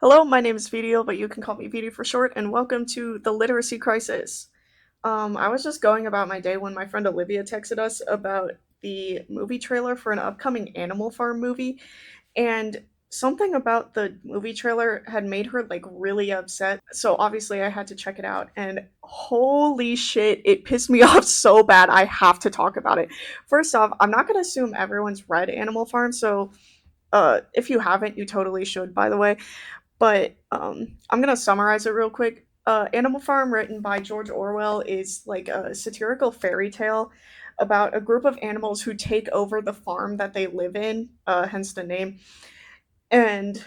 Hello, my name is Video, but you can call me Video for short, and welcome to the Literacy Crisis. I was just going about my day when my friend Olivia texted us about the movie trailer for an upcoming Animal Farm movie, and something about the movie trailer had made her like really upset. So obviously I had to check it out, and holy shit, it pissed me off so bad. I have to talk about it. First off, I'm not gonna assume everyone's read Animal Farm, so if you haven't, you totally should, by the way. But I'm gonna summarize it real quick. Animal Farm, written by George Orwell, is like a satirical fairy tale about a group of animals who take over the farm that they live in, hence the name. And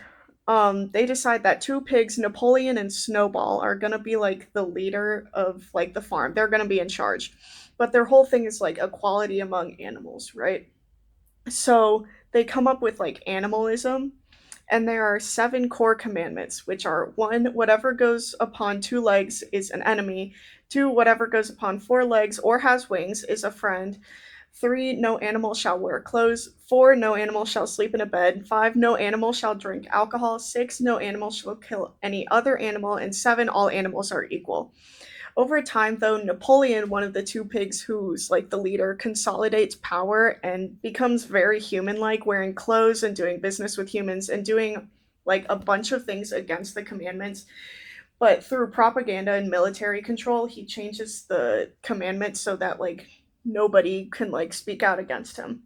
they decide that two pigs, Napoleon and Snowball, are gonna be like the leader of like the farm. They're gonna be in charge, but their whole thing is like equality among animals, right? So they come up with like animalism, and there are seven core commandments, which are one, whatever goes upon two legs is an enemy, two, whatever goes upon four legs or has wings is a friend, three, no animal shall wear clothes, four, no animal shall sleep in a bed, five, no animal shall drink alcohol, six, no animal shall kill any other animal, and seven, all animals are equal. Over time, though, Napoleon, one of the two pigs who's like the leader, consolidates power and becomes very human like, wearing clothes and doing business with humans and doing like a bunch of things against the commandments. But through propaganda and military control, he changes the commandments so that like nobody can like speak out against him.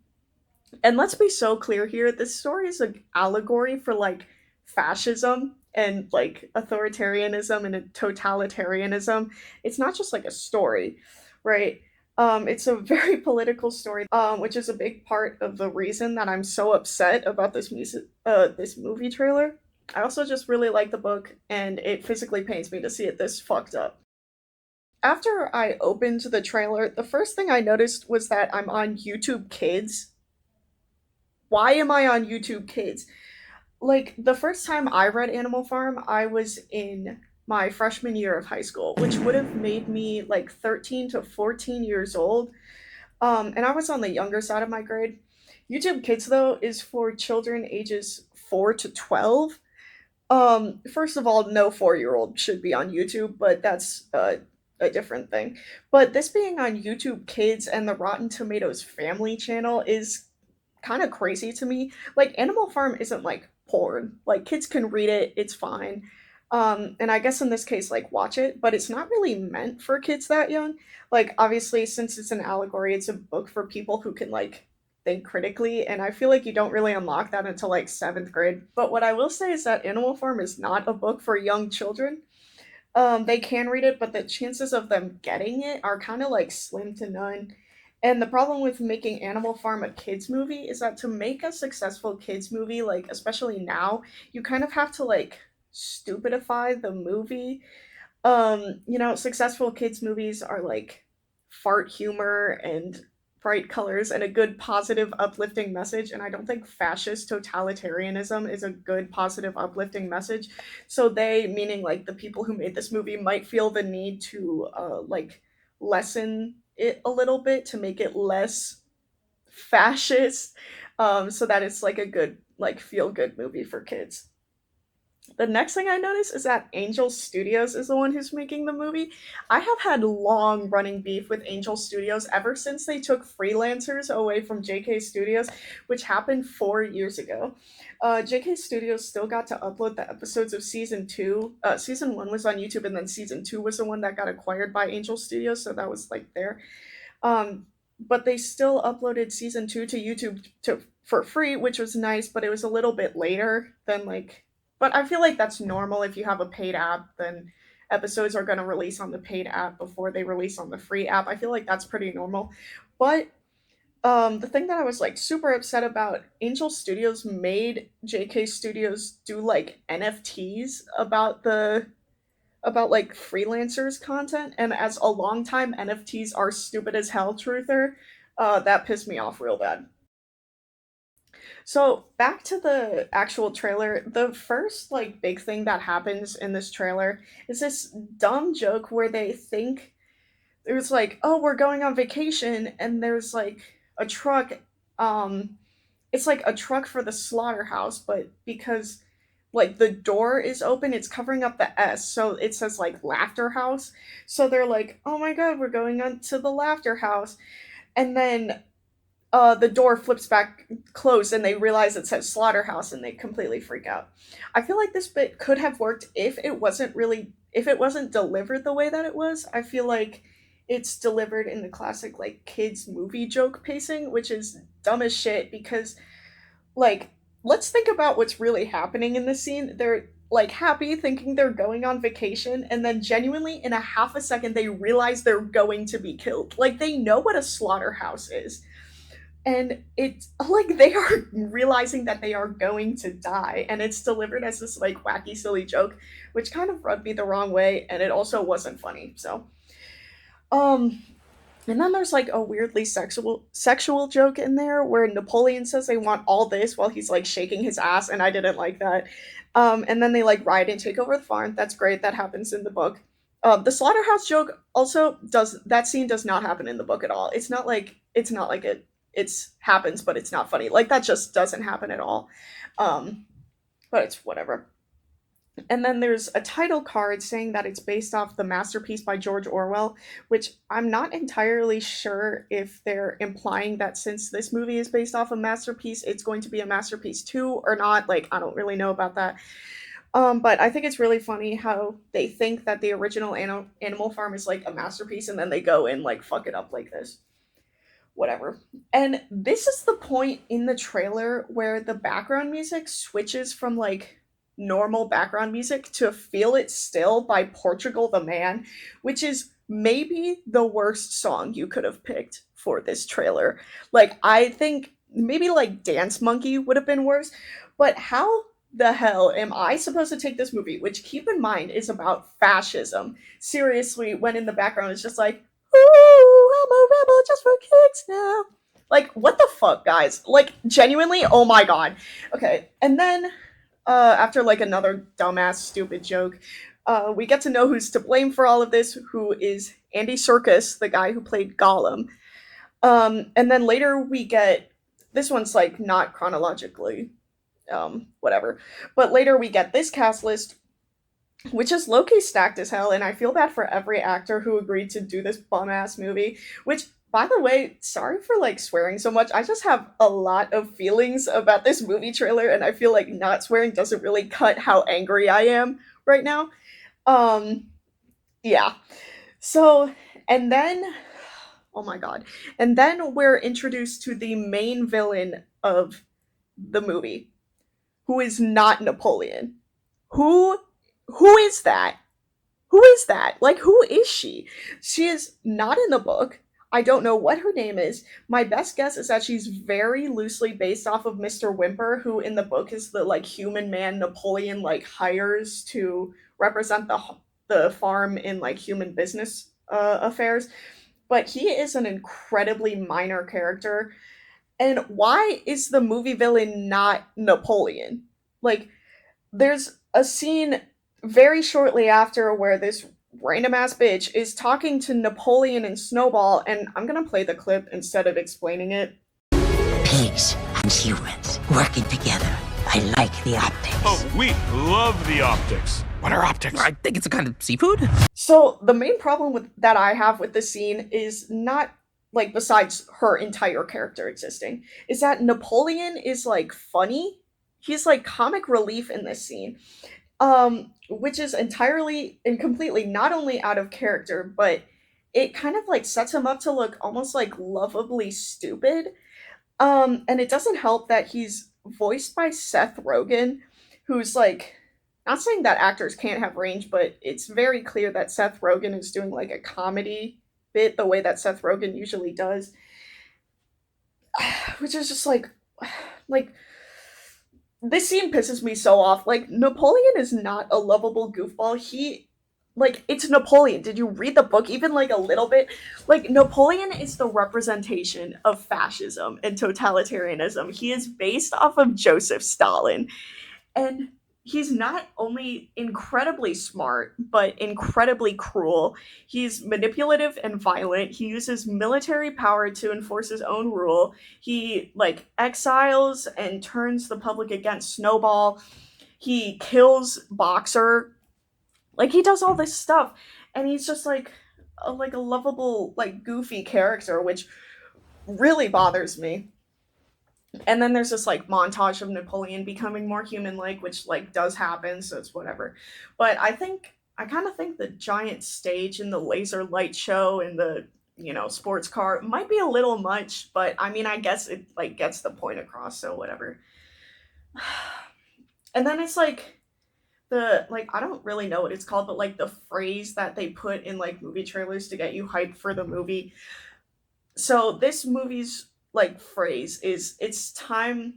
And let's be so clear here, this story is an allegory for like fascism and like authoritarianism and totalitarianism. It's not just like a story, right? It's a very political story, which is a big part of the reason that I'm so upset about this movie trailer. I also just really like the book, and it physically pains me to see it this fucked up. After I opened the trailer, the first thing I noticed was that I'm on YouTube Kids. Why am I on YouTube Kids? Like, the first time I read Animal Farm, I was in my freshman year of high school, which would have made me like 13 to 14 years old. And I was on the younger side of my grade. YouTube Kids, though, is for children ages 4 to 12. First of all, no 4-year-old should be on YouTube, but that's a different thing. But this being on YouTube Kids and the Rotten Tomatoes Family channel is kind of crazy to me. Like, Animal Farm isn't like porn. Like, kids can read it, it's fine. And I guess in this case, like, watch it, but it's not really meant for kids that young. Like, obviously, since it's an allegory, it's a book for people who can like think critically, and I feel like you don't really unlock that until like seventh grade. But what I will say is that Animal Farm is not a book for young children. They can read it, but the chances of them getting it are kind of like slim to none. And the problem with making Animal Farm a kids movie is that to make a successful kids movie, like especially now, you kind of have to like stupidify the movie. Successful kids movies are like fart humor and bright colors and a good positive uplifting message, and I don't think fascist totalitarianism is a good positive uplifting message. So they, meaning like the people who made this movie, might feel the need to like lessen it a little bit to make it less fascist, so that it's like a good like feel good movie for kids. The next thing I noticed is that Angel Studios is the one who's making the movie. I have had long running beef with Angel Studios ever since they took freelancers away from JK Studios, which happened 4 years ago. JK Studios still got to upload the episodes of season two. Season one was on YouTube, and then season two was the one that got acquired by Angel Studios, so that was like there. But they still uploaded season two to YouTube for free, which was nice, but it was a little bit later than like. But I feel like that's normal if you have a paid app, then episodes are going to release on the paid app before they release on the free app. I feel like that's pretty normal. But the thing that I was like super upset about, Angel Studios made JK Studios do like NFTs about like freelancers content, and as a longtime NFTs are stupid as hell truther, that pissed me off real bad. So back to the actual trailer, the first like big thing that happens in this trailer is this dumb joke where they think there's like, oh, we're going on vacation, and there's like a truck. It's like a truck for the slaughterhouse, but because like the door is open, it's covering up the S, so it says like laughter house. So they're like, oh my god, we're going on to the laughter house. And then the door flips back closed and they realize it says slaughterhouse and they completely freak out. I feel like this bit could have worked if it wasn't delivered the way that it was. I feel like it's delivered in the classic like kids movie joke pacing, which is dumb as shit because like let's think about what's really happening in this scene. They're like happy thinking they're going on vacation and then genuinely in a half a second they realize they're going to be killed. Like they know what a slaughterhouse is, and it's like they are realizing that they are going to die, and it's delivered as this like wacky silly joke, which kind of rubbed me the wrong way, and it also wasn't funny. So um and then there's like a weirdly sexual joke in there where Napoleon says they want all this while he's like shaking his ass, and I didn't like that. And then they like ride and take over the farm. That's great. That happens in the book. The slaughterhouse joke also does that scene does not happen in the book at all. It's not like it's happens, but it's not funny. Like that just doesn't happen at all. Um, but it's whatever. And then there's a title card saying that it's based off the masterpiece by George Orwell, which I'm not entirely sure if they're implying that since this movie is based off a masterpiece, it's going to be a masterpiece too or not. Like, I don't really know about that. But I think it's really funny how they think that the original Animal Farm is like a masterpiece and then they go and like fuck it up like this. Whatever. And this is the point in the trailer where the background music switches from like normal background music to Feel It Still by Portugal the Man, which is maybe the worst song you could have picked for this trailer. Like, I think maybe like Dance Monkey would have been worse, but how the hell am I supposed to take this movie, which keep in mind is about fascism, seriously when in the background it's just like, ooh, I'm a rebel just for kicks now. Like, what the fuck, guys? Like, genuinely, oh my god. Okay, and then after like another dumbass stupid joke, we get to know who's to blame for all of this, who is Andy Serkis, the guy who played Gollum. And then later we get this one's like not chronologically, whatever. But later we get this cast list, which is low key stacked as hell, and I feel bad for every actor who agreed to do this bum ass movie. Which, by the way, sorry for like swearing so much. I just have a lot of feelings about this movie trailer, and I feel like not swearing doesn't really cut how angry I am right now. Um, yeah. So, and then, oh my god, and then we're introduced to the main villain of the movie, who is not Napoleon. Who, who is that? Who is that? Like, who is she? She is not in the book. I don't know what her name is. My best guess is that she's very loosely based off of Mr. Whymper, who in the book is the like human man Napoleon like hires to represent the farm in like human business affairs. But he is an incredibly minor character. And why is the movie villain not Napoleon? Like, there's a scene very shortly after where this random ass bitch is talking to Napoleon and Snowball, and I'm gonna play the clip instead of explaining it. Pigs and humans working together. I like the optics. Oh, we love the optics. What are optics? I think it's a kind of seafood. So the main problem with that I have with this scene is not like besides her entire character existing, is that Napoleon is like funny. He's like comic relief in this scene. Which is entirely and completely not only out of character, but it kind of like sets him up to look almost like lovably stupid. And it doesn't help that he's voiced by Seth Rogen, who's like, not saying that actors can't have range, but it's very clear that Seth Rogen is doing like a comedy bit the way that Seth Rogen usually does. Which is just like this scene pisses me so off. Like, Napoleon is not a lovable goofball. Like, it's Napoleon. Did you read the book even like a little bit? Like, Napoleon is the representation of fascism and totalitarianism. He is based off of Joseph Stalin. And he's not only incredibly smart, but incredibly cruel. He's manipulative and violent. He uses military power to enforce his own rule. He, like, exiles and turns the public against Snowball. He kills Boxer. Like he does all this stuff, and he's just like a lovable, like goofy character, which really bothers me. And then there's this like montage of Napoleon becoming more human like, which like does happen, so it's whatever. But I kind of think the giant stage and the laser light show and the sports car might be a little much, but I mean I guess it like gets the point across, so whatever. And then it's like the like I don't really know what it's called, but like the phrase that they put in like movie trailers to get you hyped for the movie. So this movie's like phrase is it's time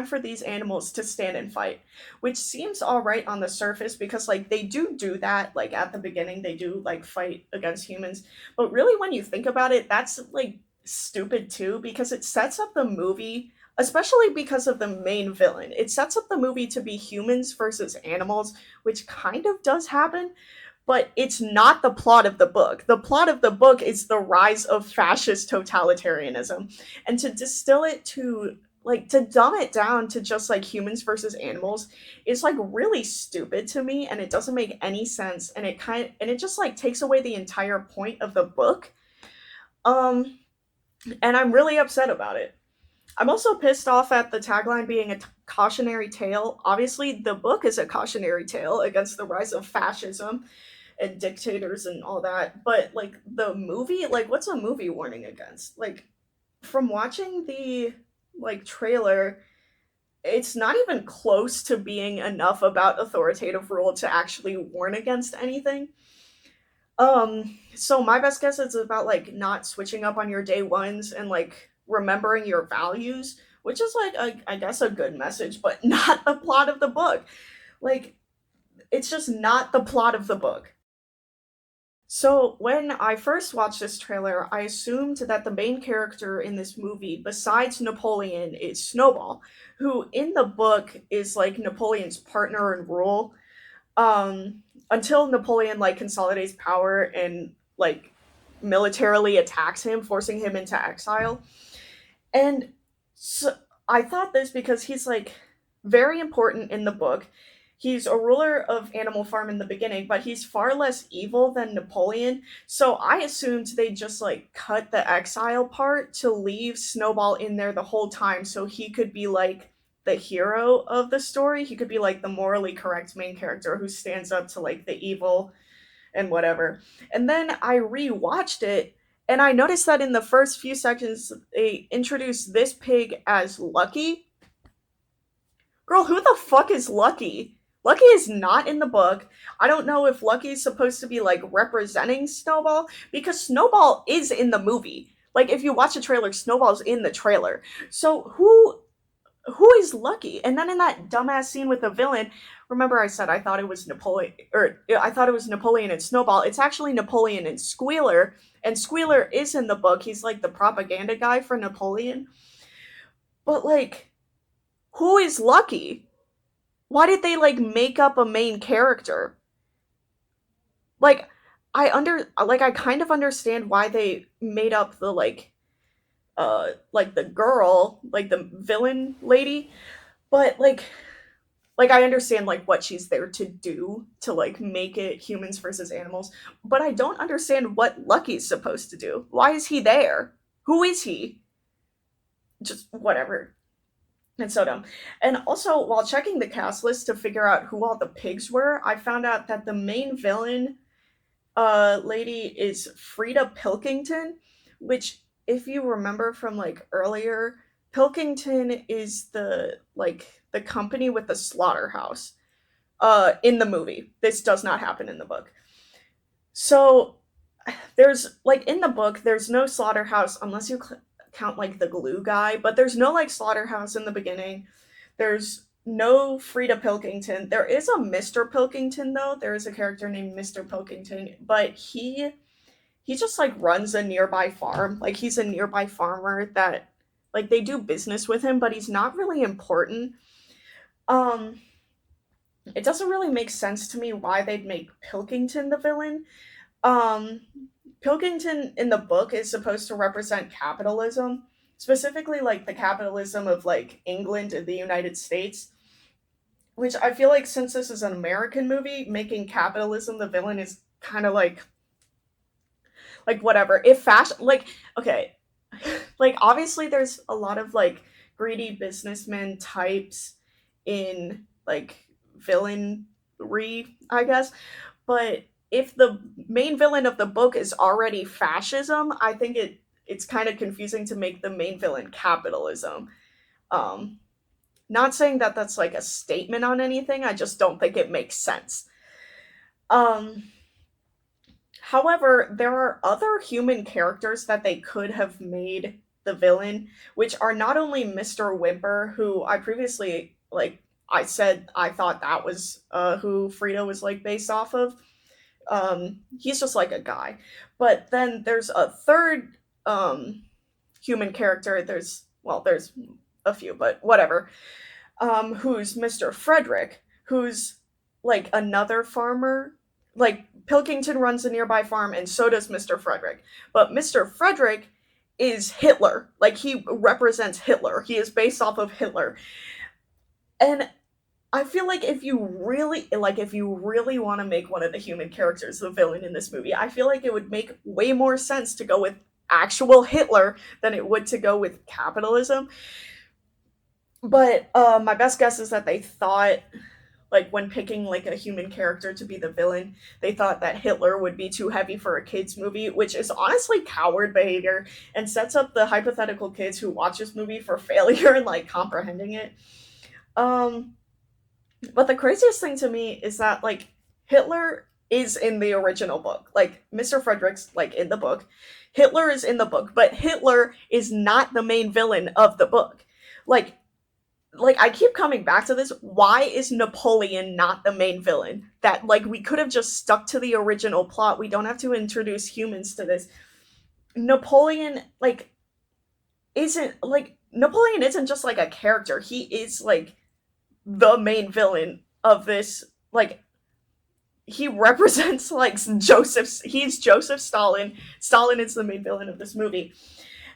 for these animals to stand and fight, which seems all right on the surface because like they do that like at the beginning they do like fight against humans, but really when you think about it that's like stupid too because it sets up the movie, especially because of the main villain. It sets up the movie to be humans versus animals, which kind of does happen, but it's not the plot of the book. The plot of the book is the rise of fascist totalitarianism. And to distill it to like to dumb it down to just like humans versus animals is like really stupid to me, and it doesn't make any sense, and it just like takes away the entire point of the book. Um and I'm really upset about it. I'm also pissed off at the tagline being a cautionary tale. Obviously, the book is a cautionary tale against the rise of fascism and dictators and all that. But like the movie, like what's a movie warning against? Like from watching the like trailer, it's not even close to being enough about authoritative rule to actually warn against anything. So my best guess is about like not switching up on your day ones and like remembering your values, which is like I guess a good message, but not the plot of the book. Like it's just not the plot of the book. So, when I first watched this trailer, I assumed that the main character in this movie, besides Napoleon, is Snowball, who in the book is like Napoleon's partner in rule. Until Napoleon like consolidates power and like militarily attacks him, forcing him into exile. And so I thought this because he's like very important in the book. He's a ruler of Animal Farm in the beginning, but he's far less evil than Napoleon. So I assumed they just like cut the exile part to leave Snowball in there the whole time so he could be like the hero of the story. He could be like the morally correct main character who stands up to like the evil and whatever. And then I rewatched it and I noticed that in the first few seconds they introduced this pig as Lucky. Girl, who the fuck is Lucky? Lucky is not in the book. I don't know if Lucky is supposed to be like representing Snowball because Snowball is in the movie. Like if you watch the trailer, Snowball's in the trailer. So who is Lucky? And then in that dumbass scene with the villain, remember I said I thought it was Napoleon, or I thought it was Napoleon and Snowball. It's actually Napoleon and Squealer, and Squealer is in the book. He's like the propaganda guy for Napoleon. But like, who is Lucky? Why did they like make up a main character? Like, I kind of understand why they made up the like the girl, like the villain lady, but like I understand like what she's there to do to like make it humans versus animals, but I don't understand what Lucky's supposed to do. Why is he there? Who is he? Just whatever. It's so dumb. And also, while checking the cast list to figure out who all the pigs were, I found out that the main villain lady is Frida Pilkington, which if you remember from like earlier, Pilkington is the company with the slaughterhouse in the movie. This does not happen in the book. So there's like in the book there's no slaughterhouse unless you count like the glue guy, but there's no like slaughterhouse in the beginning. There's no Frida Pilkington. There is a Mr. Pilkington though. There is a character named Mr. Pilkington, but he just like runs a nearby farm. Like he's a nearby farmer that like they do business with him, but he's not really important. Um it doesn't really make sense to me why they'd make Pilkington the villain. Um Pilkington in the book is supposed to represent capitalism, specifically like the capitalism of like England and the United States. which I feel like since this is an American movie, making capitalism the villain is kind of like whatever. If fashion, like, okay, like obviously there's a lot of like greedy businessmen types in like villainry, I guess. But if the main villain of the book is already fascism, I think it's kind of confusing to make the main villain capitalism. Um, Not saying that that's like a statement on anything. I just don't think it makes sense. Um, However, there are other human characters that they could have made the villain, which are not only Mr. Whymper, who I previously like I said I thought that was who Frida was like based off of. He's just like a guy. But then there's a third human character. There's a few, but whatever. Who's Mr. Frederick, who's like another farmer. Like Pilkington runs a nearby farm, and so does Mr. Frederick. But Mr. Frederick is Hitler. Like he represents Hitler. He is based off of Hitler. And I feel like if you really want to make one of the human characters the villain in this movie, I feel like it would make way more sense to go with actual Hitler than it would to go with capitalism. But my best guess is that they thought, like when picking like a human character to be the villain, they thought that Hitler would be too heavy for a kids movie, which is honestly coward behavior and sets up the hypothetical kids who watch this movie for failure in like comprehending it. Um, but the craziest thing to me is that like Hitler is in the original book. Like Mr. Frederick's like in the book. Hitler is in the book, but Hitler is not the main villain of the book. Like I keep coming back to this. Why is Napoleon not the main villain? That like we could have just stuck to the original plot. We don't have to introduce humans to this. Napoleon Napoleon isn't just like a character. He is like the main villain of this. Like he represents like he's Joseph Stalin. Stalin is the main villain of this movie.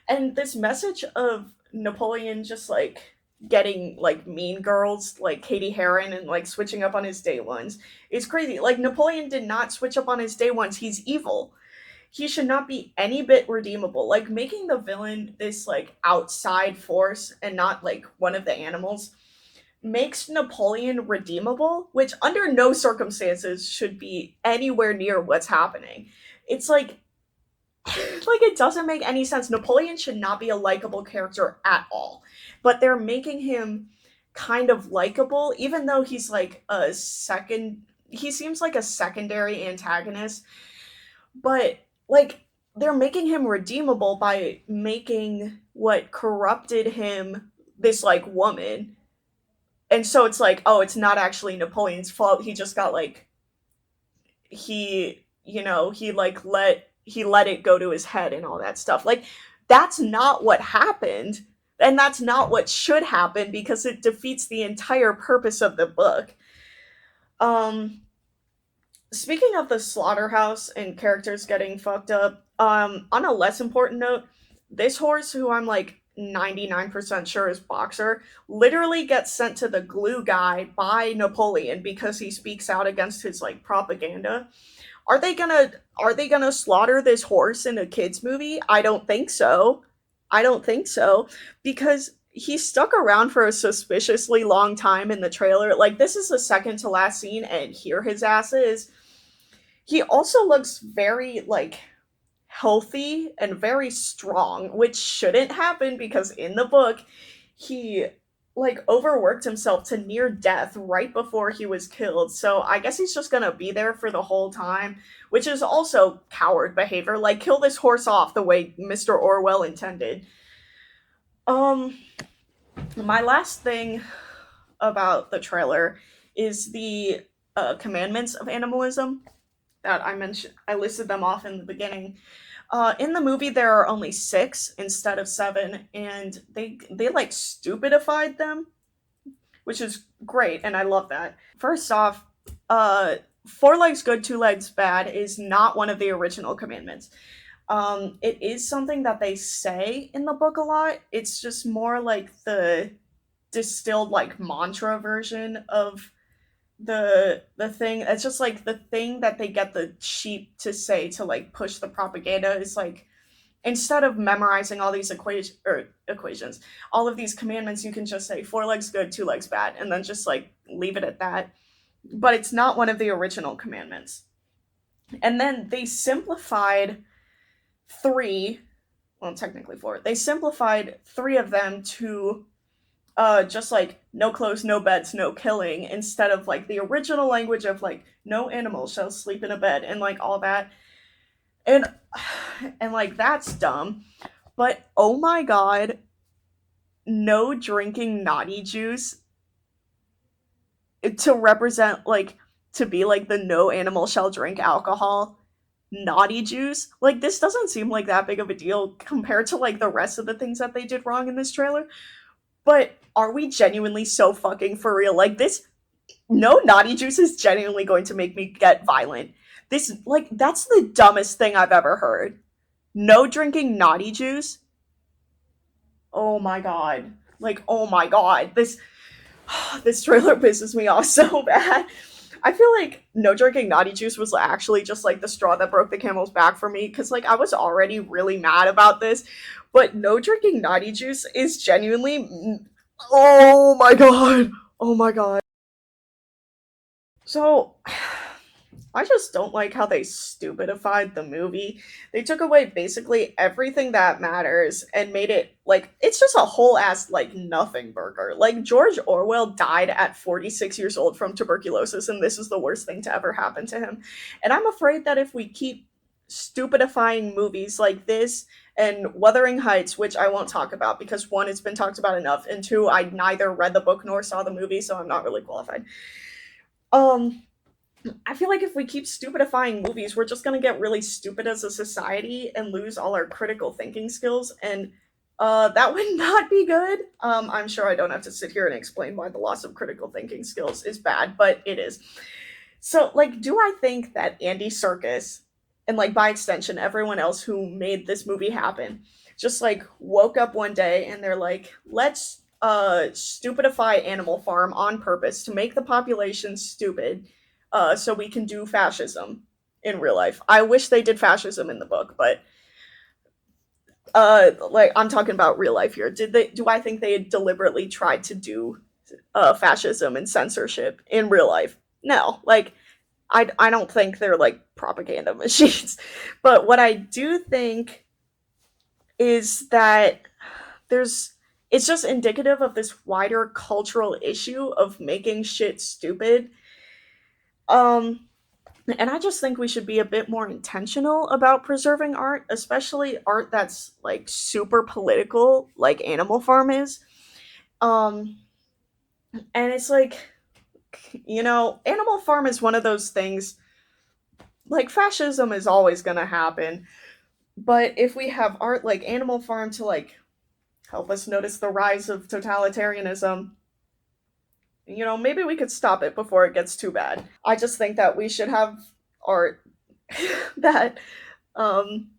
And this message of Napoleon just like getting like mean girls like Katie Heron and like switching up on his day ones is crazy. Like Napoleon did not switch up on his day ones. He's evil. He should not be any bit redeemable. Like making the villain this like outside force and not like one of the animals makes Napoleon redeemable, which under no circumstances should be anywhere near what's happening. It's like it doesn't make any sense. Napoleon should not be a likable character at all. But they're making him kind of likable, even though he's like a second he seems like a secondary antagonist. But like they're making him redeemable by making what corrupted him this like woman. And so it's like, oh, it's not actually Napoleon's fault. He just got like he let it go to his head and all that stuff. Like that's not what happened, and that's not what should happen because it defeats the entire purpose of the book. Um Speaking of the slaughterhouse and characters getting fucked up, on a less important note, this horse who I'm like 99% sure is Boxer literally gets sent to the glue guy by Napoleon because he speaks out against his like propaganda. Are they gonna slaughter this horse in a kids movie? I don't think so. I don't think so because he stuck around for a suspiciously long time in the trailer. Like this is the second to last scene, and here his ass is. He also looks very like healthy and very strong, which shouldn't happen because in the book he like overworked himself to near death right before he was killed. So I guess he's just gonna be there for the whole time, which is also coward behavior. Like kill this horse off the way Mr. Orwell intended. Um my last thing about the trailer is the commandments of animalism that I mentioned. I listed them off in the beginning. In the movie, there are only six instead of seven, and they like stupidified them, which is great, and I love that. First off, four legs good, two legs bad is not one of the original commandments. It is something that they say in the book a lot. It's just more like distilled like mantra version of the thing. It's just like the thing that they get the sheep to say to like push the propaganda is like, instead of memorizing all these equations, all of these commandments, you can just say four legs good, two legs bad, and then just like leave it at that. But it's not one of the original commandments. And then they simplified three, well, technically four. They simplified three of them to just like no clothes, no beds, no killing, instead of like the original language of like no animal shall sleep in a bed and like all that. And and like that's dumb. But oh my god, no drinking naughty juice to represent like, to be like the no animal shall drink alcohol naughty juice. Like this doesn't seem like that big of a deal compared to like the rest of the things that they did wrong in this trailer. But are we genuinely so fucking for real? Like this no naughty juice is genuinely going to make me get violent. This like that's the dumbest thing I've ever heard. No drinking naughty juice. Oh my god. Like oh my god. This trailer pisses me off so bad. I feel like no drinking naughty juice was actually just like the straw that broke the camel's back for me, because like I was already really mad about this, but no drinking naughty juice is genuinely, oh my god, oh my god. So I just don't like how they stupidified the movie. They took away basically everything that matters and made it like it's just a whole ass like nothing burger. Like George Orwell died at 46 years old from tuberculosis, and this is the worst thing to ever happen to him. And I'm afraid that if we keep stupidifying movies like this and Wuthering Heights, which I won't talk about because one, it's been talked about enough, and two, I neither read the book nor saw the movie, so I'm not really qualified. Um, I feel like if we keep stupidifying movies, we're just gonna get really stupid as a society and lose all our critical thinking skills, and that would not be good. I'm sure I don't have to sit here and explain why the loss of critical thinking skills is bad, but it is. So, like, do I think that Andy Serkis and, like, by extension, everyone else who made this movie happen just like woke up one day and they're like, let's stupidify Animal Farm on purpose to make the population stupid, so we can do fascism in real life. I wish they did fascism in the book, but like I'm talking about real life here. Did they? Do I think they deliberately tried to do fascism and censorship in real life? No. Like I don't think they're like propaganda machines. But what I do think is that there's it's just indicative of this wider cultural issue of making shit stupid. Um and I just think we should be a bit more intentional about preserving art, especially art that's like super political, like Animal Farm is. Um, and it's like, Animal Farm is one of those things, like fascism is always gonna happen. But if we have art like Animal Farm to like help us notice the rise of totalitarianism, maybe we could stop it before it gets too bad. I just think that we should have art that um,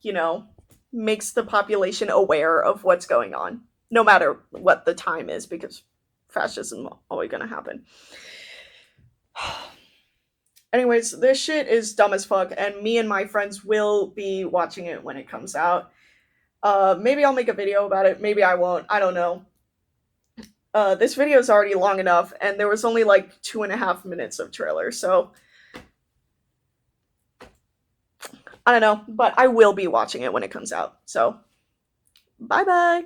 you know, makes the population aware of what's going on, no matter what the time is, because fascism is always gonna happen. Anyways, this shit is dumb as fuck, and me and my friends will be watching it when it comes out. Maybe I'll make a video about it, maybe I won't, I don't know. This video is already long enough, and there was only like 2.5 minutes of trailer, so I don't know, but I will be watching it when it comes out. So, bye bye.